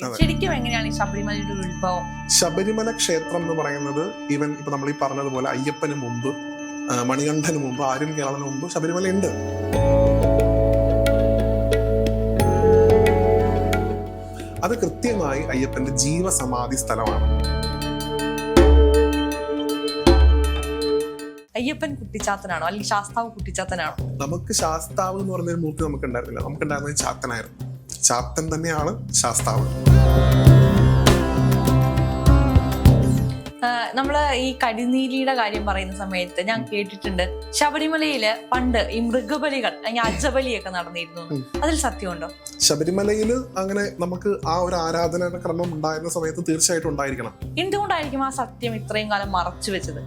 ശരിക്കും എങ്ങനെയാണ് ഈ ശബരിമലയുടെ ഒരു ഉത്ഭവം? ശബരിമല ക്ഷേത്രം എന്ന് പറയുന്നത് ഈവൻ ഇപ്പൊ നമ്മൾ ഈ പറഞ്ഞതുപോലെ അയ്യപ്പന് മുമ്പ്, മണികണ്ഠന് മുമ്പ്, ആര്യൻ കേരളന് മുമ്പ് ശബരിമല ഉണ്ട്. അത് കൃത്യമായി അയ്യപ്പന്റെ ജീവസമാധി സ്ഥലമാണ്. അയ്യപ്പൻ കുട്ടിച്ചാത്തനാണോ അല്ലെങ്കിൽ ശാസ്താവ് കുട്ടിച്ചാത്തനാണോ? നമുക്ക് ശാസ്താവ് എന്ന് പറഞ്ഞൊരു മൂർത്തി നമുക്ക് ഉണ്ടായിരുന്നില്ല. നമുക്കുണ്ടായിരുന്നത് ചാത്തനായിരുന്നു. ചാത്തൻ തന്നെയാണ് ശാസ്താവ്. നമ്മള് ഈ കടിനീലിയുടെ കാര്യം പറയുന്ന സമയത്ത് ഞാൻ കേട്ടിട്ടുണ്ട് ശബരിമലയില് പണ്ട് ഈ മൃഗബലികൾ അല്ലെങ്കിൽ അജബലിയൊക്കെ നടന്നിരുന്നു. അതിൽ സത്യമുണ്ടോ? ശബരിമലയിൽ അങ്ങനെ നമുക്ക് ആ ഒരു ആരാധന ക്രമം ഉണ്ടായിരുന്ന സമയത്ത് തീർച്ചയായിട്ടും ഉണ്ടായിരിക്കണം. എന്തുകൊണ്ടായിരിക്കും ആ സത്യം ഇത്രയും കാലം മറച്ചു വെച്ചത്?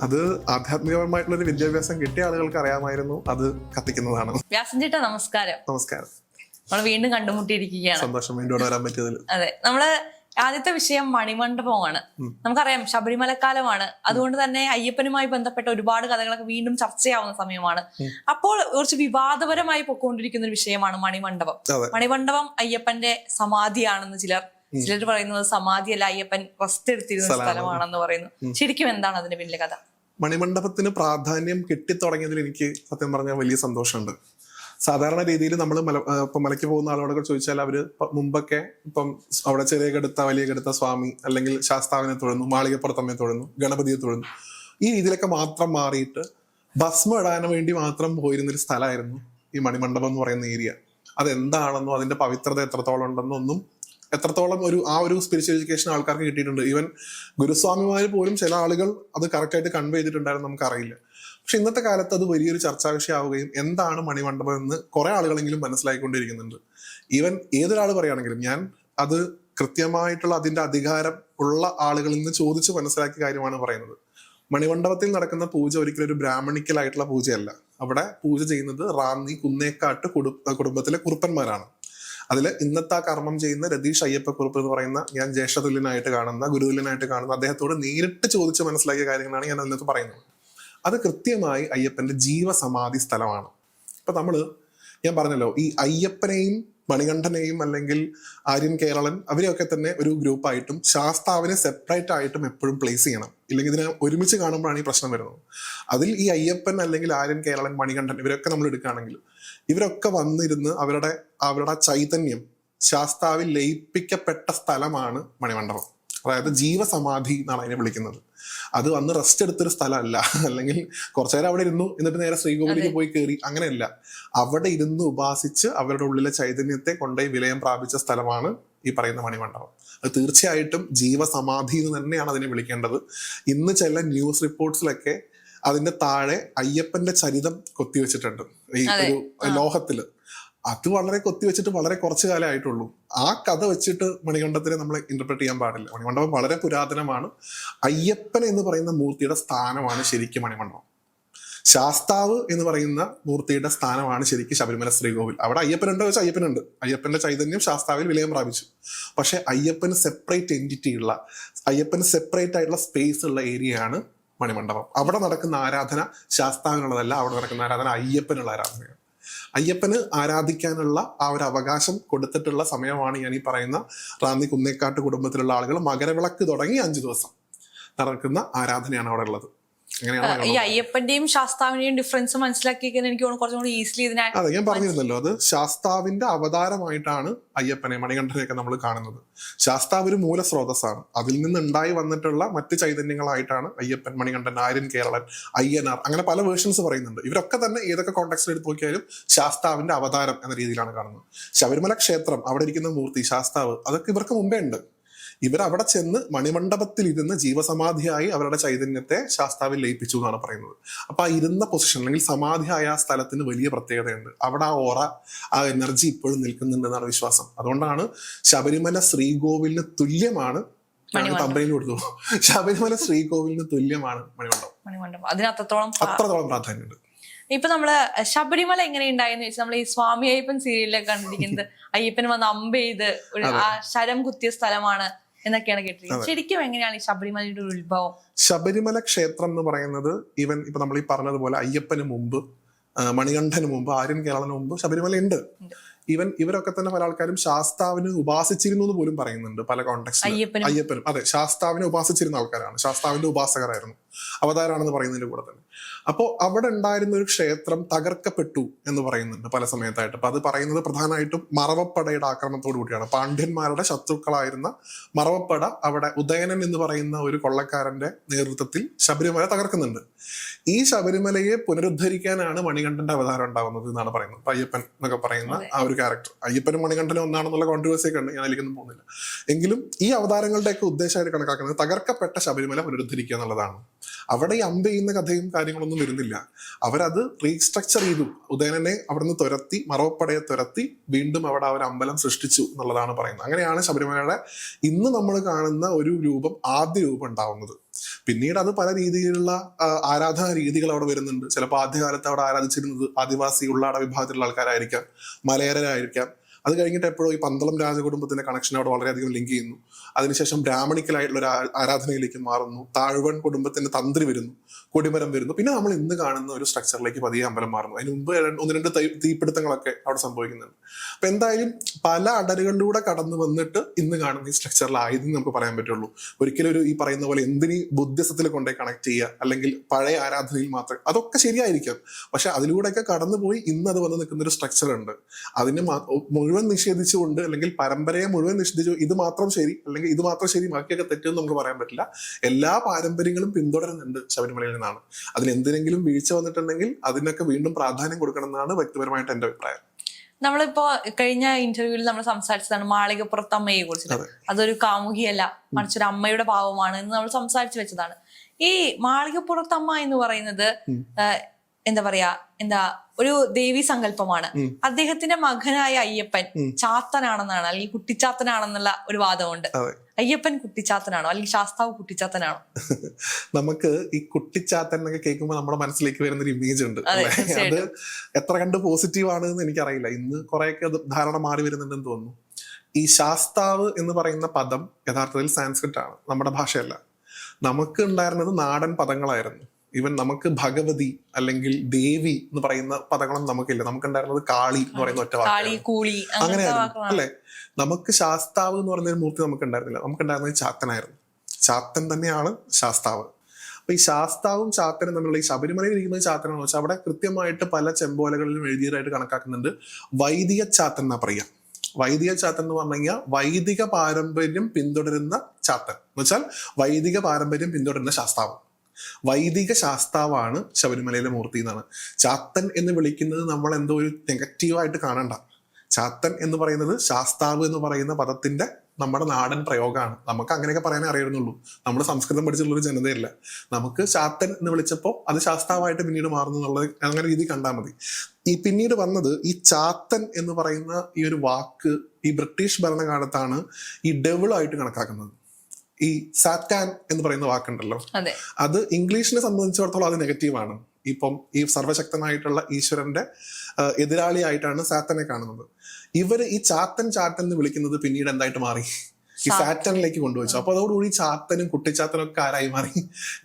അത് ആധ്യാത്മികമായിട്ടുള്ള ഒരു വിദ്യാഭ്യാസം കിട്ടിയ ആളുകൾക്ക് അറിയാമായിരുന്നു അത് കത്തിക്കുന്നതാണ്. വ്യാസൻ ചേട്ടാ നമസ്കാരം. നമസ്കാരം. നമ്മൾ വീണ്ടും കണ്ടുമുട്ടിയിരിക്കുകയാണ്. സന്തോഷം വീണ്ടും വരാൻ പറ്റിയതിൽ. അതെ, നമ്മള് ആദ്യത്തെ വിഷയം മണിമണ്ഡപമാണ്. നമുക്കറിയാം ശബരിമലക്കാലമാണ്, അതുകൊണ്ട് തന്നെ അയ്യപ്പനുമായി ബന്ധപ്പെട്ട ഒരുപാട് കഥകളൊക്കെ വീണ്ടും ചർച്ചയാവുന്ന സമയമാണ്. അപ്പോൾ കുറച്ച് വിവാദപരമായി പൊക്കോണ്ടിരിക്കുന്ന ഒരു വിഷയമാണ് മണിമണ്ഡപം. മണിമണ്ഡപം അയ്യപ്പന്റെ സമാധിയാണെന്ന് ചിലർ പറയുന്നത് സമാധിയല്ല, അയ്യപ്പൻ റെസ്റ്റ് എടുത്തിരുന്ന സ്ഥലമാണെന്ന് പറയുന്നു. ശരിക്കും എന്താണ് അതിന്റെ പിന്നിലെ കഥ? മണിമണ്ഡപത്തിന് പ്രാധാന്യം കിട്ടിത്തുടങ്ങിയതിൽ എനിക്ക് സത്യം പറഞ്ഞാൽ വലിയ സന്തോഷമുണ്ട്. സാധാരണ രീതിയിൽ നമ്മൾ ഇപ്പം മലയ്ക്ക് പോകുന്ന ആളോടൊക്കെ ചോദിച്ചാൽ അവര് മുമ്പൊക്കെ ഇപ്പം അവിടെ ചെറിയ കെടുത്ത വലിയ കെടുത്ത സ്വാമി അല്ലെങ്കിൽ ശാസ്താവിനെ തൊഴുന്നു, മാളികപ്പുറത്തമ്മയെ തൊഴുന്നു, ഗണപതിയെ തൊഴുന്നു, ഈ രീതിയിലൊക്കെ മാത്രം മാറിയിട്ട് ഭസ്മം ഇടാൻ വേണ്ടി മാത്രം പോയിരുന്നൊരു സ്ഥലമായിരുന്നു ഈ മണിമണ്ഡപം എന്ന് പറയുന്ന ഏരിയ. അതെന്താണെന്നോ അതിന്റെ പവിത്രത എത്രത്തോളം ഉണ്ടെന്നൊന്നും എത്രത്തോളം ആ ഒരു സ്പിരിച്വൽ എഡ്യൂക്കേഷൻ ആൾക്കാർക്ക് കിട്ടിയിട്ടുണ്ട്. ഈവൻ ഗുരുസ്വാമിമാര് പോലും ചില ആളുകൾ അത് കറക്റ്റായിട്ട് കൺവേ ചെയ്തിട്ടുണ്ടായിരുന്നു, നമുക്കറിയില്ല. പക്ഷെ ഇന്നത്തെ കാലത്ത് അത് വലിയൊരു ചർച്ചാ വിഷയമാവുകയും എന്താണ് മണിമണ്ഡപം എന്ന് കുറെ ആളുകളെങ്കിലും മനസ്സിലായിക്കൊണ്ടിരിക്കുന്നുണ്ട്. ഈവൻ ഏതൊരാൾ പറയുകയാണെങ്കിലും ഞാൻ അത് കൃത്യമായിട്ടുള്ള അതിന്റെ അധികാരം ഉള്ള ആളുകളിൽ നിന്ന് ചോദിച്ച് മനസ്സിലാക്കിയ കാര്യമാണ് പറയുന്നത്. മണിമണ്ഡപത്തിൽ നടക്കുന്ന പൂജ ഒരിക്കലും ഒരു ബ്രാഹ്മണിക്കലായിട്ടുള്ള പൂജയല്ല. അവിടെ പൂജ ചെയ്യുന്നത് റാന്നി കുന്നേക്കാട്ട് കുടുംബത്തിലെ കുറുപ്പന്മാരാണ്. അതിൽ ഇന്നത്തെ ആ കർമ്മം ചെയ്യുന്ന രതീഷ് അയ്യപ്പക്കുറുപ്പ് എന്ന് പറയുന്ന ഞാൻ ജ്യേഷ്ഠതുല്യനായിട്ട് കാണുന്ന, ഗുരുതുല്യനായിട്ട് കാണുന്ന അദ്ദേഹത്തോട് നേരിട്ട് ചോദിച്ച് മനസ്സിലാക്കിയ കാര്യങ്ങളാണ് ഞാൻ അതിനകത്ത് പറയുന്നത്. അത് കൃത്യമായി അയ്യപ്പന്റെ ജീവസമാധി സ്ഥലമാണ്. ഇപ്പൊ ഞാൻ പറഞ്ഞല്ലോ, ഈ അയ്യപ്പനെയും മണികണ്ഠനെയും അല്ലെങ്കിൽ ആര്യൻ കേരളൻ അവരെയൊക്കെ തന്നെ ഒരു ഗ്രൂപ്പായിട്ടും ശാസ്താവിനെ സെപ്പറേറ്റ് ആയിട്ടും എപ്പോഴും പ്ലേസ് ചെയ്യണം. ഇല്ലെങ്കിൽ ഇതിനെ ഒരുമിച്ച് കാണുമ്പോഴാണ് ഈ പ്രശ്നം വരുന്നത്. അതിൽ ഈ അയ്യപ്പൻ അല്ലെങ്കിൽ ആര്യൻ കേരളൻ മണികണ്ഠൻ ഇവരൊക്കെ നമ്മൾ എടുക്കുകയാണെങ്കിൽ ഇവരൊക്കെ വന്നിരുന്ന് അവരുടെ ചൈതന്യം ശാസ്താവിൽ ലയിപ്പിക്കപ്പെട്ട സ്ഥലമാണ് മണിമണ്ഡപം. അതായത് ജീവസമാധി എന്നാണ് അതിനെ വിളിക്കുന്നത്. അത് വന്ന് റെസ്റ്റ് എടുത്തൊരു സ്ഥലമല്ല, അല്ലെങ്കിൽ കുറച്ചു നേരം അവിടെ ഇരുന്നു എന്നിട്ട് നേരെ ശ്രീകോവിലേക്ക് പോയി കയറി, അങ്ങനെയല്ല. അവിടെ ഇരുന്ന് ഉപാസിച്ച് അവരുടെ ഉള്ളിലെ ചൈതന്യത്തെ കൊണ്ടുപോയി വിലയം പ്രാപിച്ച സ്ഥലമാണ് ഈ പറയുന്ന മണിമണ്ഡപം. അത് തീർച്ചയായിട്ടും ജീവസമാധി എന്ന് തന്നെയാണ് അതിനെ വിളിക്കേണ്ടത്. ഇന്ന് ചില ന്യൂസ് റിപ്പോർട്ട്സിലൊക്കെ അതിന്റെ താഴെ അയ്യപ്പന്റെ ചരിതം കൊത്തിവെച്ചിട്ടുണ്ട് ഈ ഒരു ലോഹത്തില്. അത് വളരെ കൊത്തിവെച്ചിട്ട് വളരെ കുറച്ചു കാലം ആയിട്ടുള്ളൂ. ആ കഥ വെച്ചിട്ട് മണികണ്ഠത്തിനെ നമ്മൾ ഇന്റർപ്രറ്റ് ചെയ്യാൻ പാടില്ല. മണിമണ്ഡപം വളരെ പുരാതനമാണ്. അയ്യപ്പൻ എന്ന് പറയുന്ന മൂർത്തിയുടെ സ്ഥാനമാണ് ശരിക്കും മണിമണ്ഡപം. ശാസ്താവ് എന്ന് പറയുന്ന മൂർത്തിയുടെ സ്ഥാനമാണ് ശരിക്കും ശബരിമല ശ്രീകോവിൽ. അവിടെ അയ്യപ്പനുണ്ടോ വെച്ചാൽ അയ്യപ്പനുണ്ട്. അയ്യപ്പന്റെ ചൈതന്യം ശാസ്താവിൽ വിലയം പ്രാപിച്ചു. പക്ഷെ അയ്യപ്പന് സെപ്പറേറ്റ് എൻറ്റിറ്റി ഉള്ള, അയ്യപ്പന് സെപ്പറേറ്റ് ആയിട്ടുള്ള സ്പേസ് ഉള്ള ഏരിയയാണ് മണിമണ്ഡപം. അവിടെ നടക്കുന്ന ആരാധന ശാസ്താവിനുള്ളതല്ല, അവിടെ നടക്കുന്ന ആരാധന അയ്യപ്പനുള്ള ആരാധനയാണ്. അയ്യപ്പന് ആരാധിക്കാനുള്ള ആ ഒരു അവകാശം കൊടുത്തിട്ടുള്ള സമയമാണ് ഞാൻ ഈ പറയുന്ന റാന്നി കുന്നേക്കാട്ട് കുടുംബത്തിലുള്ള ആളുകൾ മകരവിളക്ക് തുടങ്ങി 5 ദിവസം നടക്കുന്ന ആരാധനയാണ് അവിടെ ഉള്ളത്. ഈ അയ്യപ്പന്റെയും ശാസ്താവിന്റെയും ഡിഫറൻസ് മനസ്സിലാക്കിയിരിക്കാൻ എനിക്ക് കുറച്ചും കൂടി ഈസിലി അതെ, ഞാൻ പറഞ്ഞിരുന്നല്ലോ, അത് ശാസ്താവിന്റെ അവതാരമായിട്ടാണ് അയ്യപ്പനെ മണികണ്ഠനെയൊക്കെ നമ്മൾ കാണുന്നത്. ശാസ്താവ് ഒരു മൂലസ്രോതസ്സാണ്. അതിൽ നിന്നുണ്ടായി വന്നിട്ടുള്ള മറ്റ് ചൈതന്യങ്ങളായിട്ടാണ് അയ്യപ്പൻ, മണികണ്ഠൻ, ആര്യൻ കേരളൻ, അയ്യനാർ, അങ്ങനെ പല വേർഷൻസ് പറയുന്നുണ്ട്. ഇവരൊക്കെ തന്നെ ഏതൊക്കെ കോണ്ടെക്സ്റ്റിൽ എടുത്ത് നോക്കിയാലും ശാസ്താവിന്റെ അവതാരം എന്ന രീതിയിലാണ് കാണുന്നത്. ശബരിമല ക്ഷേത്രം, അവിടെ ഇരിക്കുന്ന മൂർത്തി ശാസ്താവ്, അതൊക്കെ ഇവർക്ക് മുമ്പേ ഉണ്ട്. ഇവരവിടെ ചെന്ന് മണിമണ്ഡപത്തിൽ ഇരുന്ന് ജീവസമാധിയായി അവരുടെ ചൈതന്യത്തെ ശാസ്താവിൽ ലയിപ്പിച്ചു എന്നാണ് പറയുന്നത്. അപ്പൊ ആ ഇരുന്ന പൊസിഷൻ അല്ലെങ്കിൽ സമാധിയായ ആ സ്ഥലത്തിന് വലിയ പ്രത്യേകതയുണ്ട്. അവിടെ ആ ഓറ, ആ എനർജി ഇപ്പോഴും നിൽക്കുന്നുണ്ട് എന്നാണ് വിശ്വാസം. അതുകൊണ്ടാണ് ശബരിമല ശ്രീകോവിലിന് തുല്യമാണ്, തമ്പയിൽ കൊടുത്തു, ശബരിമല ശ്രീകോവിലിന് തുല്യമാണ് മണിമണ്ഡപം. അത്രത്തോളം പ്രാധാന്യമുണ്ട്. ഇപ്പൊ നമ്മള് ശബരിമല എങ്ങനെ ഉണ്ടായെന്ന് വെച്ചാൽ നമ്മൾ ഈ സ്വാമി അയ്യപ്പൻ സീരിയലിലൊക്കെ കണ്ടിരിക്കുന്നത് അയ്യപ്പന് വന്ന് അമ്പ് ചെയ്ത് ആ ശരം കുത്തിയ സ്ഥലമാണ് എന്നൊക്കെയാണ് കേട്ടിരിക്കുന്നത്. ശരിക്കും എങ്ങനെയാണ് ഈ ശബരിമലയുടെ ഒരു ഉത്ഭവം? ശബരിമല ക്ഷേത്രം എന്ന് പറയുന്നത് ഈവൻ ഇപ്പൊ നമ്മൾ ഈ പറഞ്ഞതുപോലെ അയ്യപ്പന് മുമ്പ്, മണികണ്ഠന് മുമ്പ്, ആര്യൻ കേരളന് മുമ്പ് ശബരിമല ഉണ്ട്. ഇവരൊക്കെ തന്നെ പല ആൾക്കാരും ശാസ്താവിന് ഉപാസിച്ചിരുന്നു എന്ന് പോലും പറയുന്നുണ്ട് പല കോണ്ടെക്സ്റ്റിൽ. അയ്യപ്പനും അതെ, ശാസ്താവിനെ ഉപാസിച്ചിരുന്ന ആൾക്കാരാണ്, ശാസ്താവിന്റെ ഉപാസകരായിരുന്നു, അവതാരാണെന്ന് പറയുന്നതിന്റെ കൂടെ തന്നെ. അപ്പോൾ അവിടെ ഉണ്ടായിരുന്ന ഒരു ക്ഷേത്രം തകർക്കപ്പെട്ടു എന്ന് പറയുന്നുണ്ട് പല സമയത്തായിട്ട്. അപ്പൊ അത് പറയുന്നത് പ്രധാനമായിട്ടും മറവപ്പടയുടെ ആക്രമണത്തോടു കൂടിയാണ്. പാണ്ഡ്യന്മാരുടെ ശത്രുക്കളായിരുന്ന മറവപ്പട അവിടെ ഉദയനൻ എന്ന് പറയുന്ന ഒരു കൊള്ളക്കാരന്റെ നേതൃത്വത്തിൽ ശബരിമല തകർക്കുന്നുണ്ട്. ഈ ശബരിമലയെ പുനരുദ്ധരിക്കാനാണ് മണികണ്ഠന്റെ അവതാരം ഉണ്ടാവുന്നത് എന്നാണ് പറയുന്നത്. അപ്പൊ അയ്യപ്പൻ എന്നൊക്കെ പറയുന്ന ആ ഒരു ക്യാരക്ടർ, അയ്യപ്പനും മണികണ്ഠനും ഒന്നാണെന്നുള്ള കോൺട്രവേഴ്സി ഒക്കെ ഉണ്ട്, ഞാൻ അതിലേക്കൊന്നും പോകുന്നില്ല. എങ്കിലും ഈ അവതാരങ്ങളുടെയൊക്കെ ഉദ്ദേശമായിട്ട് കണക്കാക്കുന്നത് തകർക്കപ്പെട്ട ശബരിമല പുനരുദ്ധരിക്കുക എന്നുള്ളതാണ്. അവിടെ ഈ അമ്പ ചെയ്യുന്ന കഥയും കാര്യങ്ങളൊന്നും വരുന്നില്ല. അവരത് റീസ്ട്രക്ചർ ചെയ്തു. ഉദയനനെ അവിടുന്ന് തുരത്തി, മറവപ്പടയെ തുരത്തി വീണ്ടും അവിടെ അവർ അമ്പലം സൃഷ്ടിച്ചു എന്നുള്ളതാണ് പറയുന്നത്. അങ്ങനെയാണ് ശബരിമലയുടെ ഇന്ന് നമ്മൾ കാണുന്ന ഒരു രൂപം, ആദ്യ രൂപം ഉണ്ടാവുന്നത്. പിന്നീട് അത് പല രീതിയിലുള്ള ആരാധനാ രീതികൾ അവിടെ വരുന്നുണ്ട്. ചിലപ്പോൾ ആദ്യകാലത്ത് അവിടെ ആരാധിച്ചിരുന്നത് ആദിവാസി ഉള്ളാട വിഭാഗത്തിലുള്ള ആൾക്കാരായിരിക്കാം, മലയരായിരിക്കാം. അത് കഴിഞ്ഞിട്ട് എപ്പോഴും ഈ പന്തളം രാജകുടുംബത്തിന്റെ കണക്ഷൻ അവിടെ വളരെയധികം ലിങ്ക് ചെയ്യുന്നു. അതിനുശേഷം ബ്രാഹ്മണിക്കലായിട്ടുള്ള ഒരു ആരാധനയിലേക്ക് മാറുന്നു. താഴ്വൺ കുടുംബത്തിന്റെ തന്ത്രി വരുന്നു, കൊടിമരം വരുന്നു. പിന്നെ നമ്മൾ ഇന്ന് കാണുന്ന ഒരു സ്ട്രക്ചറിലേക്ക് പതിയെ അമ്പലം മാറുന്നു. അതിന് മുമ്പ് 1-2 തീപിടുത്തങ്ങളൊക്കെ അവിടെ സംഭവിക്കുന്നുണ്ട്. അപ്പൊ എന്തായാലും പല അടരുകളിലൂടെ കടന്നു വന്നിട്ട് ഇന്ന് കാണുന്ന ഈ സ്ട്രക്ചറിലായതെന്ന് നമുക്ക് പറയാൻ പറ്റുള്ളൂ. ഒരിക്കലും ഒരു ഈ പറയുന്ന പോലെ എന്തിനീ ബുദ്ധിസത്തിൽ കൊണ്ടേ കണക്ട് ചെയ്യുക, അല്ലെങ്കിൽ പഴയ ആരാധനയിൽ മാത്രം, അതൊക്കെ ശരിയായിരിക്കാം. പക്ഷെ അതിലൂടെയൊക്കെ കടന്നുപോയി ഇന്ന് അത് വന്ന് നിൽക്കുന്ന ഒരു സ്ട്രക്ചർ ഉണ്ട്. അതിന് മുഴുവൻ നിഷേധിച്ചുകൊണ്ട്, അല്ലെങ്കിൽ പരമ്പരയെ മുഴുവൻ നിഷേധിച്ചു ഇത് മാത്രം ശരി അല്ലെങ്കിൽ ഇത് മാത്രം ശരി ബാക്കിയൊക്കെ തെറ്റെന്ന് നമുക്ക് പറയാൻ പറ്റില്ല. എല്ലാ പാരമ്പര്യങ്ങളും പിന്തുടരുന്നുണ്ട് ശബരിമലയിൽ നിന്നാണ്. അതിന് എന്തിനെങ്കിലും വീഴ്ച വന്നിട്ടുണ്ടെങ്കിൽ അതിനൊക്കെ വീണ്ടും പ്രാധാന്യം കൊടുക്കണം എന്നാണ് വ്യക്തിപരമായിട്ട് എന്റെ അഭിപ്രായം. നമ്മളിപ്പോ കഴിഞ്ഞ ഇന്റർവ്യൂവിൽ നമ്മൾ സംസാരിച്ചതാണ് മാളികപ്പുറത്ത് അമ്മയെ കുറിച്ചിട്ട്. അതൊരു കാമുകിയല്ല, മറിച്ചൊരു അമ്മയുടെ ഭാവമാണ് എന്ന് നമ്മൾ സംസാരിച്ചു വെച്ചതാണ്. ഈ മാളികപ്പുറത്ത് അമ്മ എന്ന് പറയുന്നത് എന്താ ഒരു ദേവീ സങ്കല്പമാണ്. അദ്ദേഹത്തിന്റെ മകനായ അയ്യപ്പൻ ചാത്തനാണെന്നാണ്, അല്ലെങ്കിൽ കുട്ടിച്ചാത്തനാണെന്നുള്ള ഒരു വാദമുണ്ട്. അയ്യപ്പൻ കുട്ടിച്ചാത്തനാണോ, അല്ലെങ്കിൽ ശാസ്താവ് കുട്ടിച്ചാത്തനാണോ? നമുക്ക് ഈ കുട്ടിച്ചാത്തൻ എന്നൊക്കെ കേൾക്കുമ്പോൾ നമ്മുടെ മനസ്സിലേക്ക് വരുന്ന ഒരു ഇമേജ് ഉണ്ട്. അത് എത്ര കണ്ട് പോസിറ്റീവ് ആണ് എന്ന് എനിക്കറിയില്ല. ഇന്ന് കുറെയൊക്കെ ധാരണ മാറി വരുന്നുണ്ടെന്ന് തോന്നുന്നു. ഈ ശാസ്താവ് എന്ന് പറയുന്ന പദം യഥാർത്ഥത്തിൽ സാൻസ്ക്രിറ്റ് ആണ്, നമ്മുടെ ഭാഷയല്ല. നമുക്ക് ഉണ്ടായിരുന്നത് നാടൻ പദങ്ങളായിരുന്നു. ഈവൻ നമുക്ക് ഭഗവതി അല്ലെങ്കിൽ ദേവി എന്ന് പറയുന്ന പദങ്ങളൊന്നും നമുക്കില്ല. നമുക്കുണ്ടായിരുന്നത് കാളി എന്ന് പറയുന്ന ഒറ്റ വാക്കാണ്. അങ്ങനെയായിരുന്നു അല്ലെ? നമുക്ക് ശാസ്താവ് എന്ന് പറയുന്ന ഒരു മൂർത്തി നമുക്ക് ഉണ്ടായിരുന്നില്ല. നമുക്കുണ്ടായിരുന്നത് ചാത്തനായിരുന്നു. ചാത്തൻ തന്നെയാണ് ശാസ്താവ്. അപ്പൊ ഈ ശാസ്താവും ചാത്തനും തമ്മിലുള്ള ഈ ശബരിമലയിൽ ഇരിക്കുന്നത് ചാത്തനാണെന്ന് വെച്ചാൽ അവിടെ കൃത്യമായിട്ട് പല ചെമ്പോലകളിലും എഴുതിയതായിട്ട് കണക്കാക്കുന്നുണ്ട്. വൈദിക ചാത്തൻ എന്നാ പറയാ. വൈദിക ചാത്തൻ എന്ന് പറഞ്ഞു കഴിഞ്ഞാൽ വൈദിക പാരമ്പര്യം പിന്തുടരുന്ന ചാത്തൻ എന്ന് വെച്ചാൽ വൈദിക പാരമ്പര്യം പിന്തുടരുന്ന ശാസ്താവ്. വൈദിക ശാസ്താവാണ് ശബരിമലയിലെ മൂർത്തി എന്നാണ്. ചാത്തൻ എന്ന് വിളിക്കുന്നത് നമ്മൾ എന്തോ ഒരു നെഗറ്റീവായിട്ട് കാണണ്ട. ചാത്തൻ എന്ന് പറയുന്നത് ശാസ്താവ് എന്ന് പറയുന്ന പദത്തിന്റെ നമ്മുടെ നാടൻ പ്രയോഗമാണ്. നമുക്ക് അങ്ങനെയൊക്കെ പറയാനേ അറിയുന്നുള്ളൂ. നമ്മൾ സംസ്കൃതം പഠിച്ചിട്ടുള്ളൊരു ജനതയല്ല. നമുക്ക് ചാത്തൻ എന്ന് വിളിച്ചപ്പോൾ അത് ശാസ്താവായിട്ട് പിന്നീട് മാറുന്നു എന്നുള്ളത് അങ്ങനെ രീതി കണ്ടാൽ മതി. ഈ പിന്നീട് വന്നത് ഈ ചാത്തൻ എന്ന് പറയുന്ന ഈ ഒരു വാക്ക് ഈ ബ്രിട്ടീഷ് ഭരണകാലത്താണ് ഈ ഡെവിളായിട്ട് കണക്കാക്കുന്നത്. ഈ സാറ്റാൻ എന്ന് പറയുന്ന വാക്കുണ്ടല്ലോ, അത് ഇംഗ്ലീഷിനെ സംബന്ധിച്ചിടത്തോളം അത് നെഗറ്റീവാണ്. ഇപ്പം ഈ സർവശക്തനായിട്ടുള്ള ഈശ്വരന്റെ എതിരാളിയായിട്ടാണ് സാത്തനെ കാണുന്നത്. ഇവര് ഈ ചാത്തൻ ചാത്തൻ എന്ന് വിളിക്കുന്നത് പിന്നീട് എന്തായിട്ട് മാറി? ഈ സാറ്റനിലേക്ക് കൊണ്ടുവച്ചു. അപ്പൊ അതോടുകൂടി ചാത്തനും കുട്ടിച്ചാത്തനും ഒക്കെ ആരായി മാറി?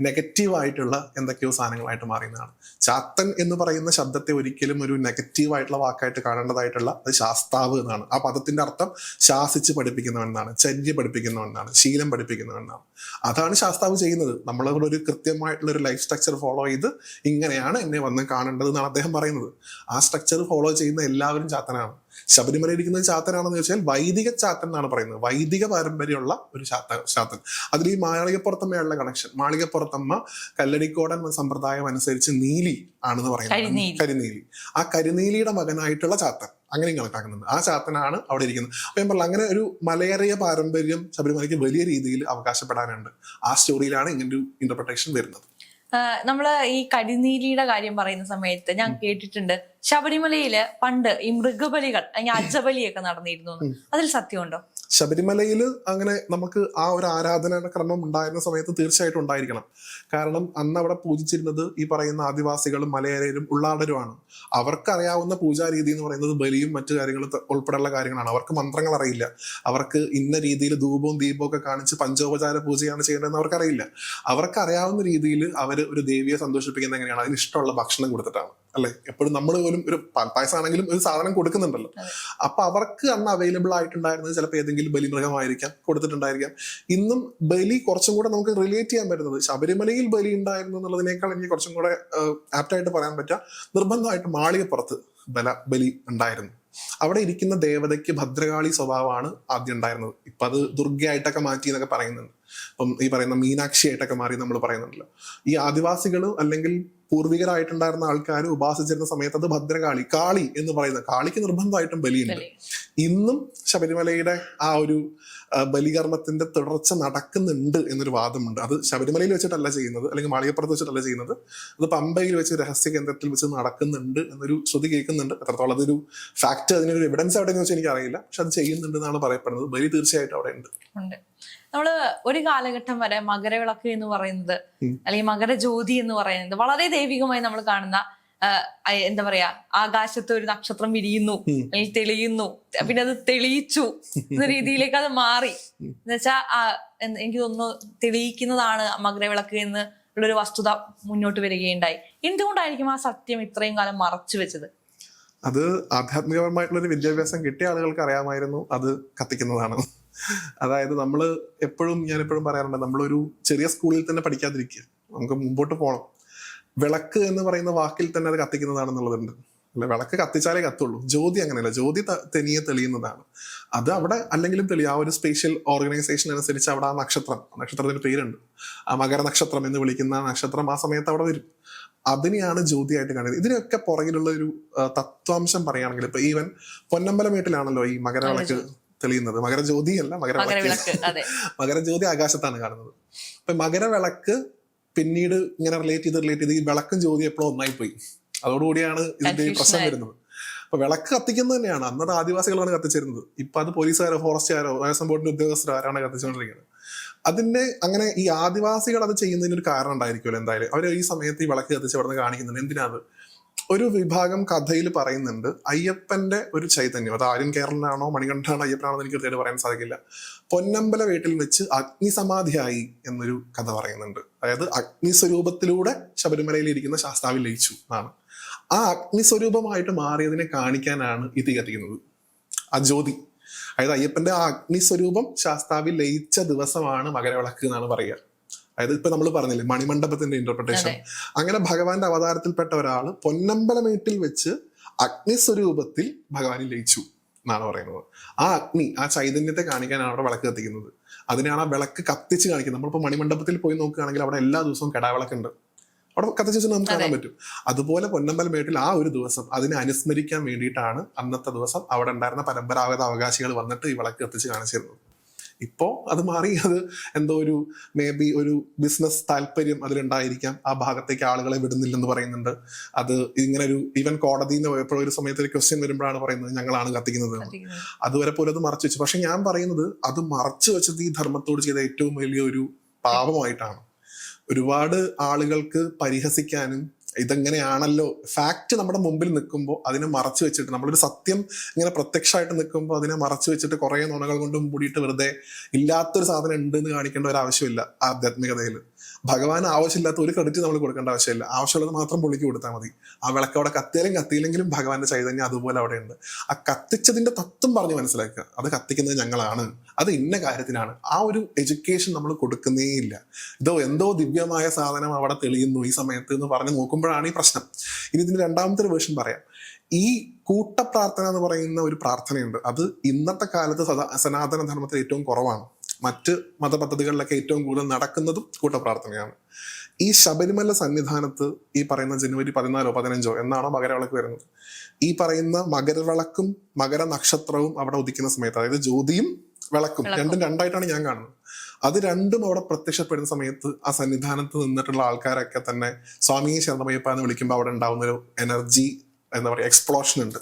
നെഗറ്റീവായിട്ടുള്ള എന്തൊക്കെയോ സാധനങ്ങളായിട്ട് മാറിയെന്നാണ്. ചാത്തൻ എന്ന് പറയുന്ന ശബ്ദത്തെ ഒരിക്കലും ഒരു നെഗറ്റീവായിട്ടുള്ള വാക്കായിട്ട് കാണേണ്ടതായിട്ടുള്ള അത് ശാസ്താവ് എന്നാണ്. ആ പദത്തിന്റെ അർത്ഥം ശാസിച്ച് പഠിപ്പിക്കുന്നവനാണ്, ചര്യ പഠിപ്പിക്കുന്നവനാണ്, ശീലം പഠിപ്പിക്കുന്നവനാണ്. അതാണ് ശാസ്താവ് ചെയ്യുന്നത്. നമ്മളവിടെ ഒരു കൃത്യമായിട്ടുള്ള ഒരു ലൈഫ് സ്ട്രക്ചർ ഫോളോ ചെയ്ത് ഇങ്ങനെയാണ് എന്നെ വന്ന് കാണേണ്ടത് എന്നാണ് അദ്ദേഹം പറയുന്നത്. ആ സ്ട്രക്ചർ ഫോളോ ചെയ്യുന്ന എല്ലാവരും ചാത്തനാണ്. ശബരിമല ഇരിക്കുന്നത് ചാത്തനാണെന്ന് ചോദിച്ചാൽ വൈദിക ചാത്തൻ എന്നാണ് പറയുന്നത്. വൈദിക പാരമ്പര്യമുള്ള ഒരു ചാത്തൻ. അതിൽ ഈ മാളികപ്പുറത്തമ്മയുള്ള കണക്ഷൻ, മാളികപ്പുറത്തമ്മ കല്ലടിക്കോടൻ സമ്പ്രദായം അനുസരിച്ച് നീലി ആണെന്ന് പറയുന്നത്, കരിനീലി. ആ കരിനീലിയുടെ മകനായിട്ടുള്ള ചാത്തൻ അങ്ങനെയും കണക്കാക്കുന്നുണ്ട്. ആ ചാത്തനാണ് അവിടെ ഇരിക്കുന്നത്. അപ്പൊ ഞാൻ പറഞ്ഞ അങ്ങനെ ഒരു മലയേറിയ പാരമ്പര്യം ശബരിമലയ്ക്ക് വലിയ രീതിയിൽ അവകാശപ്പെടാനുണ്ട്. ആ സ്റ്റോറിയിലാണ് ഇങ്ങനൊരു ഇന്റർപ്രിട്ടേഷൻ വരുന്നത്. നമ്മള് ഈ കരിനീലിയുടെ കാര്യം പറയുന്ന സമയത്ത് ഞാൻ കേട്ടിട്ടുണ്ട് ശബരിമലയില് പണ്ട് ഈ മൃഗബലികൾ അല്ലെങ്കിൽ അജബലിയൊക്കെ നടന്നിരുന്നു. അതിൽ സത്യമുണ്ടോ? ശബരിമലയിൽ അങ്ങനെ നമുക്ക് ആ ഒരു ആരാധനാ ക്രമം ഉണ്ടായിരുന്ന സമയത്ത് തീർച്ചയായിട്ടും ഉണ്ടായിരിക്കണം. കാരണം അന്ന് അവിടെ പൂജിച്ചിരുന്നത് ഈ പറയുന്ന ആദിവാസികളും മലയരരും ഉള്ളാടരുമാണ്. അവർക്കറിയാവുന്ന പൂജാരീതി എന്ന് പറയുന്നത് ബലിയും മറ്റു കാര്യങ്ങളും ഉൾപ്പെടെയുള്ള കാര്യങ്ങളാണ്. അവർക്ക് മന്ത്രങ്ങൾ അറിയില്ല. അവർക്ക് ഇന്ന രീതിയിൽ ധൂപവും ദീപവും ഒക്കെ കാണിച്ച് പഞ്ചോപചാര പൂജയാണ് ചെയ്യേണ്ടതെന്ന് അവർക്കറിയില്ല. അവർക്ക് അറിയാവുന്ന രീതിയിൽ അവർ ഒരു ദേവിയെ സന്തോഷിപ്പിക്കുന്നത് എങ്ങനെയാണ്? അതിന് ഇഷ്ടമുള്ള ഭക്ഷണം കൊടുത്തിട്ടാണ്. അല്ലെ? എപ്പോഴും നമ്മൾ പോലും ഒരു പാൽപ്പായസാണെങ്കിലും ഒരു സാധനം കൊടുക്കുന്നുണ്ടല്ലോ. അപ്പൊ അവർക്ക് അന്ന് അവൈലബിൾ ആയിട്ടുണ്ടായിരുന്നത് ചിലപ്പോൾ ഏതെങ്കിലും ബലിമൃഗമായിരിക്കാം, കൊടുത്തിട്ടുണ്ടായിരിക്കാം. ഇന്നും ബലി കുറച്ചും കൂടെ നമുക്ക് റിലേറ്റ് ചെയ്യാൻ പറ്റുന്നത് ശബരിമലയിൽ ബലി ഉണ്ടായിരുന്നു എന്നുള്ളതിനേക്കാൾ എനിക്ക് കുറച്ചും കൂടെ ആപ്റ്റായിട്ട് പറയാൻ പറ്റുക നിർബന്ധമായിട്ട് മാളികപ്പുറത്ത് ബലി ഉണ്ടായിരുന്നു. അവിടെ ഇരിക്കുന്ന ദേവതയ്ക്ക് ഭദ്രകാളി സ്വഭാവമാണ് ആദ്യം ഉണ്ടായിരുന്നത്. ഇപ്പൊ അത് ദുർഗയായിട്ടൊക്കെ മാറ്റി എന്നൊക്കെ പറയുന്നുണ്ട്. ഇപ്പം ഈ പറയുന്ന മീനാക്ഷി ആയിട്ടൊക്കെ മാറി നമ്മൾ പറയുന്നുണ്ടല്ലോ. ഈ ആദിവാസികൾ അല്ലെങ്കിൽ പൂർവികരായിട്ടുണ്ടായിരുന്ന ആൾക്കാർ ഉപാസിച്ചിരുന്ന സമയത്ത് അത് ഭദ്രകാളി, കാളി എന്ന് പറയുന്ന കാളിക്ക് നിർബന്ധമായിട്ടും ബലിയുണ്ട്. ഇന്നും ശബരിമലയുടെ ആ ഒരു ബലികർമ്മത്തിന്റെ തുടർച്ച നടക്കുന്നുണ്ട് എന്നൊരു വാദമുണ്ട്. അത് ശബരിമലയിൽ വെച്ചിട്ടല്ല ചെയ്യുന്നത്, അല്ലെങ്കിൽ മാളികപ്പുറത്ത് വെച്ചിട്ടല്ല ചെയ്യുന്നത്, അത് പമ്പയിൽ വെച്ച് രഹസ്യ കേന്ദ്രത്തിൽ വെച്ച് നടക്കുന്നുണ്ട് എന്നൊരു ശ്രുതി കേൾക്കുന്നുണ്ട്. എത്രത്തോളം അതൊരു ഫാക്ട്, അതിനൊരു എവിഡൻസ് എവിടെയെന്ന് വെച്ചാൽ എനിക്ക് അറിയില്ല. പക്ഷെ അത് ചെയ്യുന്നുണ്ട് എന്നാണ് പറയപ്പെടുന്നത്. ബലി തീർച്ചയായിട്ടും അവിടെ ഉണ്ട്. നമ്മള് ഒരു കാലഘട്ടം വരെ മകരവിളക്ക് എന്ന് പറയുന്നത് അല്ലെങ്കിൽ മകരജ്യോതി എന്ന് പറയുന്നത് വളരെ ദൈവികമായി നമ്മൾ കാണുന്ന എന്താ പറയാ, ആകാശത്ത് ഒരു നക്ഷത്രം വിരിയുന്നു അല്ലെങ്കിൽ തെളിയുന്നു, പിന്നെ അത് തെളിയിച്ചു എന്ന രീതിയിലേക്ക് അത് മാറി. എന്നുവെച്ചാ എനിക്ക് തോന്നുന്നു തെളിയിക്കുന്നതാണ് മകരവിളക്ക് എന്ന് ഉള്ളൊരു വസ്തുത മുന്നോട്ട് വരികയുണ്ടായി. എന്തുകൊണ്ടായിരിക്കും ആ സത്യം ഇത്രയും കാലം മറച്ചു വെച്ചത്? അത് ആധ്യാത്മികപരമായിട്ടുള്ളൊരു വിദ്യാഭ്യാസം കിട്ടിയ ആളുകൾക്ക് അറിയാമായിരുന്നു അത് കത്തിക്കുന്നതാണ്. അതായത് ഞാൻ എപ്പോഴും പറയാറുണ്ട്, നമ്മളൊരു ചെറിയ സ്കൂളിൽ തന്നെ പഠിക്കാതിരിക്കുക, നമുക്ക് മുമ്പോട്ട് പോകണം. വിളക്ക് എന്ന് പറയുന്ന വാക്കിൽ തന്നെ അത് കത്തിക്കുന്നതാണെന്നുള്ളതുണ്ട്. അല്ലെ, വിളക്ക് കത്തിച്ചാലേ കത്തുള്ളൂ. ജ്യോതി അങ്ങനെയല്ല, ജ്യോതി തനിയെ തെളിയുന്നതാണ്. അത് അവിടെ അല്ലെങ്കിലും തെളിയും. ആ ഒരു സ്പേഷ്യൽ ഓർഗനൈസേഷൻ അനുസരിച്ച് അവിടെ ആ നക്ഷത്രത്തിന് പേരുണ്ട്. ആ മകര നക്ഷത്രം എന്ന് വിളിക്കുന്ന നക്ഷത്രം ആ സമയത്ത് അവിടെ വരും. അതിനെയാണ് ജ്യോതിയായിട്ട് കാണുന്നത്. ഇതിനൊക്കെ പുറകിലുള്ള ഒരു തത്വാംശം പറയുകയാണെങ്കിൽ ഇപ്പൊ ഈവൻ പൊന്നമ്പലം വീട്ടിലാണല്ലോ ഈ മകരവിളക്ക് തെളിയുന്നത്. മകരജ്യോതി അല്ല, മകരജ്യോതി ആകാശത്താണ് കാണുന്നത്. അപ്പൊ മകരവിളക്ക് പിന്നീട് ഇങ്ങനെ റിലേറ്റ് ചെയ്ത് ഈ വിളക്കും ജ്യോതി എപ്പോഴും ഒന്നായി പോയി. അതോടുകൂടിയാണ് ഇതിന്റെ പ്രശ്നം വരുന്നത്. അപ്പൊ വിളക്ക് കത്തിക്കുന്നത് തന്നെയാണ് അന്നത്തെ ആദിവാസികളാണ് കത്തിച്ചിരുന്നത്. ഇപ്പൊ അത് പോലീസുകാരോ ഫോറസ്റ്റുകാരോ ദേവസ്വം ബോർഡിന്റെ ഉദ്യോഗസ്ഥരോ ആരാണ് കത്തിച്ചുകൊണ്ടിരിക്കുന്നത്. അതിന്റെ അങ്ങനെ ഈ ആദിവാസികൾ അത് ചെയ്യുന്നതിന് ഒരു കാരണം ഉണ്ടായിരിക്കുമല്ലോ. എന്തായാലും അവർ ഈ സമയത്ത് ഈ വിളക്ക് കത്തിച്ച് അവിടെ നിന്ന് കാണിക്കുന്നുണ്ട്. എന്തിനാണ്? ഒരു വിഭാഗം കഥയിൽ പറയുന്നുണ്ട്, അയ്യപ്പന്റെ ഒരു ചൈതന്യം, അത് ആര്യൻ കേരളനാണോ മണികണ്ഠനാണോ അയ്യപ്പനാണോ എനിക്ക് കൃത്യമായിട്ട് പറയാൻ സാധിക്കില്ല, പൊന്നമ്പല വീട്ടിൽ വെച്ച് അഗ്നിസമാധിയായി എന്നൊരു കഥ പറയുന്നുണ്ട്. അതായത് അഗ്നിസ്വരൂപത്തിലൂടെ ശബരിമലയിൽ ഇരിക്കുന്ന ശാസ്താവിൽ ലയിച്ചു എന്നാണ്. ആ അഗ്നിസ്വരൂപമായിട്ട് മാറിയതിനെ കാണിക്കാനാണ് ഇത് കത്തിക്കുന്നത്, ആ ജ്യോതി. അതായത് അയ്യപ്പന്റെ ആ അഗ്നിസ്വരൂപം ശാസ്താവിൽ ലയിച്ച ദിവസമാണ് മകരവിളക്ക് എന്നാണ് പറയുക. അതായത് ഇപ്പൊ നമ്മൾ പറഞ്ഞില്ലേ മണിമണ്ഡപത്തിന്റെ ഇന്റർപ്രിട്ടേഷൻ, അങ്ങനെ ഭഗവാന്റെ അവതാരത്തിൽപ്പെട്ട ഒരാള് പൊന്നമ്പലമേട്ടിൽ വെച്ച് അഗ്നിസ്വരൂപത്തിൽ ഭഗവാനിൽ ലയിച്ചു എന്നാണ് പറയുന്നത്. ആ അഗ്നി, ആ ചൈതന്യത്തെ കാണിക്കാനാണ് അവിടെ വിളക്ക് കത്തിക്കുന്നത്. അതിനാണ് ആ വിളക്ക് കത്തിച്ച് കാണിക്കുന്നത്. നമ്മളിപ്പോ മണിമണ്ഡപത്തിൽ പോയി നോക്കുകയാണെങ്കിൽ അവിടെ എല്ലാ ദിവസവും കെടാവിളക്കുണ്ട്, അവിടെ കത്തിച്ച് വെച്ച് നമുക്ക് കാണാൻ പറ്റും. അതുപോലെ പൊന്നമ്പലമേട്ടിൽ ആ ഒരു ദിവസം അതിനെ അനുസ്മരിക്കാൻ വേണ്ടിയിട്ടാണ് അന്നത്തെ ദിവസം അവിടെ ഉണ്ടായിരുന്ന പരമ്പരാഗത അവകാശികൾ വന്നിട്ട് ഈ വിളക്ക് കത്തിച്ച് കാണിച്ചിരുന്നത്. ഇപ്പോ അത് മാറി. അത് എന്തോ ഒരു മേ ബി ഒരു ബിസിനസ് താല്പര്യം അതിലുണ്ടായിരിക്കാം. ആ ഭാഗത്തേക്ക് ആളുകളെ വിടുന്നില്ലെന്ന് പറയുന്നുണ്ട്. അത് ഇങ്ങനെ ഒരു ഈവൻ കോടതിയിൽ നിന്ന് പോയപ്പോഴും ഒരു സമയത്ത് ഒരു ക്വസ്റ്റ്യൻ വരുമ്പോഴാണ് പറയുന്നത് ഞങ്ങളാണ് കത്തിക്കുന്നത്. അതുവരെ പോലും അത് മറച്ചു വെച്ചു. പക്ഷെ ഞാൻ പറയുന്നത് അത് മറച്ചു വെച്ചത് ഈ ധർമ്മത്തോട് ചെയ്ത ഏറ്റവും വലിയ ഒരു പാപമായിട്ടാണ്. ഒരുപാട് ആളുകൾക്ക് പരിഹസിക്കാനും ഇതെങ്ങനെയാണല്ലോ ഫാക്ട് നമ്മുടെ മുമ്പിൽ നിൽക്കുമ്പോൾ അതിനെ മറച്ചു വെച്ചിട്ട്, നമ്മളൊരു സത്യം ഇങ്ങനെ പ്രത്യക്ഷമായിട്ട് നിൽക്കുമ്പോൾ അതിനെ മറച്ചു വെച്ചിട്ട് കുറെ നുണകൾ കൊണ്ട് മൂടിയിട്ട് വെറുതെ ഇല്ലാത്തൊരു സാധനം ഉണ്ട് എന്ന് കാണിക്കേണ്ട ഒരു ആവശ്യമില്ല. ആധ്യാത്മികതയിൽ ഭഗവാന് ആവശ്യമില്ലാത്ത ഒരു ക്രെഡിറ്റ് നമ്മൾ കൊടുക്കേണ്ട ആവശ്യമില്ല. ആവശ്യമുള്ളത് മാത്രം പുള്ളിക്ക് കൊടുത്താൽ മതി. ആ വിളക്ക് അവിടെ കത്തിയില്ലെങ്കിലും ഭഗവാന്റെ ചൈതന്യം അതുപോലെ അവിടെ ഉണ്ട്. ആ കത്തിച്ചതിന്റെ തത്വം പറഞ്ഞ് മനസ്സിലാക്കുക, അത് കത്തിക്കുന്നത് ഞങ്ങളാണ്, അത് ഇന്ന കാര്യത്തിനാണ്. ആ ഒരു എഡ്യൂക്കേഷൻ നമ്മൾ കൊടുക്കുന്നേ ഇല്ല. എന്തോ ദിവ്യമായ സാധനം അവിടെ തെളിയുന്നു ഈ സമയത്ത് എന്ന് പറഞ്ഞ് നോക്കുമ്പോഴാണ് ഈ പ്രശ്നം. ഇനി ഇതിന്റെ രണ്ടാമത്തെ ഒരു വേർഷൻ പറയാം. ഈ കൂട്ടപ്രാർത്ഥന എന്ന് പറയുന്ന ഒരു പ്രാർത്ഥനയുണ്ട്. അത് ഇന്നത്തെ കാലത്ത് സനാതന ധർമ്മത്തിൽ ഏറ്റവും കുറവാണ്. മറ്റ് മതപദ്ധതികളിലൊക്കെ ഏറ്റവും കൂടുതൽ നടക്കുന്നതും കൂട്ടപ്രാർത്ഥനയാണ്. ഈ ശബരിമല സന്നിധാനത്ത് ഈ പറയുന്ന ജനുവരി 14 15 എന്നാണോ മകരവിളക്ക് വരുന്നത്, ഈ പറയുന്ന മകരവിളക്കും മകര നക്ഷത്രവും അവിടെ ഉദിക്കുന്ന സമയത്ത്, അതായത് ജ്യോതിയും വിളക്കും രണ്ടും രണ്ടായിട്ടാണ് ഞാൻ കാണുന്നത്. അത് രണ്ടും അവിടെ പ്രത്യക്ഷപ്പെടുന്ന സമയത്ത് ആ സന്നിധാനത്ത് നിന്നിട്ടുള്ള ആൾക്കാരൊക്കെ തന്നെ സ്വാമിയെ ശരണമയ്യപ്പ എന്ന് വിളിക്കുമ്പോൾ അവിടെ ഉണ്ടാവുന്ന ഒരു എനർജി, എന്താ പറയുക, എക്സ്പ്ലോഷൻ ഉണ്ട്.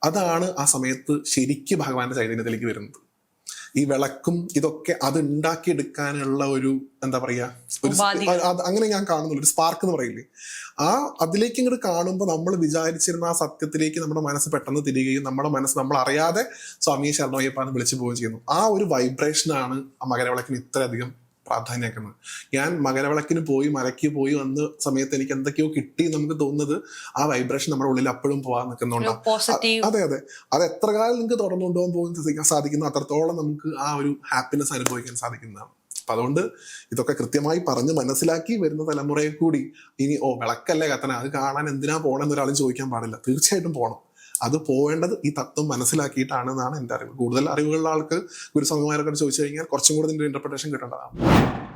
അതാണ് ആ സമയത്ത് ശരിക്കും ഭഗവാന്റെ ചൈതന്യത്തിലേക്ക് വരുന്നത്. ഈ വിളക്കും ഇതൊക്കെ അത് ഉണ്ടാക്കിയെടുക്കാനുള്ള ഒരു എന്താ പറയാ, ഒരു അങ്ങനെ ഞാൻ കാണുന്നുള്ളൂ. ഒരു സ്പാർക്ക് എന്ന് പറയില്ലേ, ആ അതിലേക്ക് ഇങ്ങോട്ട് കാണുമ്പോൾ നമ്മൾ വിചാരിച്ചിരുന്ന ആ സത്യത്തിലേക്ക് നമ്മുടെ മനസ്സ് പെട്ടെന്ന് തിരികെയും നമ്മുടെ മനസ്സ് നമ്മൾ അറിയാതെ സ്വാമിയെ ശരണമയ്യപ്പ എന്ന് വിളിച്ചു പോവുകയും ചെയ്യുന്നു. ആ ഒരു വൈബ്രേഷനാണ് ആ മകരവിളക്കിന് ഇത്രയധികം പ്രാധാന്യമാക്കുന്നത്. ഞാൻ മകരവിളക്കിന് പോയി മലയ്ക്ക് പോയി വന്ന സമയത്ത് എനിക്ക് എന്തൊക്കെയോ കിട്ടി നമുക്ക് തോന്നുന്നത് ആ വൈബ്രേഷൻ നമ്മുടെ ഉള്ളിൽ അപ്പോഴും പോകാൻ നിൽക്കുന്നുണ്ടാവും. പോസിറ്റീവ്. അതെ അതെ, അത് എത്ര കാലം നിങ്ങൾക്ക് തുടർന്നു കൊണ്ടുപോകാൻ സാധിക്കുന്നു അത്രത്തോളം നമുക്ക് ആ ഒരു ഹാപ്പിനെസ് അനുഭവിക്കാൻ സാധിക്കുന്നതാണ്. അപ്പൊ അതുകൊണ്ട് ഇതൊക്കെ കൃത്യമായി പറഞ്ഞ് മനസ്സിലാക്കി വരുന്ന തലമുറയെ കൂടി ഇനി വിളക്കല്ലേ കത്തന, അത് കാണാൻ എന്തിനാ പോകണമെന്ന് ഒരാളും ചോദിക്കാൻ പാടില്ല. തീർച്ചയായിട്ടും പോകണം. അത് പോവേണ്ടത് ഈ തത്വം മനസ്സിലാക്കിയിട്ടാണെന്നാണ് എൻ്റെ അറിവ്. കൂടുതൽ അറിവുകളുള്ള ആൾക്ക് ഗുരുസ്വാമിമാരൊക്കെ ചോദിച്ചു കഴിഞ്ഞാൽ കുറച്ചും കൂടി ഇതിന്റെ ഇന്റർപ്രിട്ടേഷൻ കിട്ടേണ്ടതാണ്.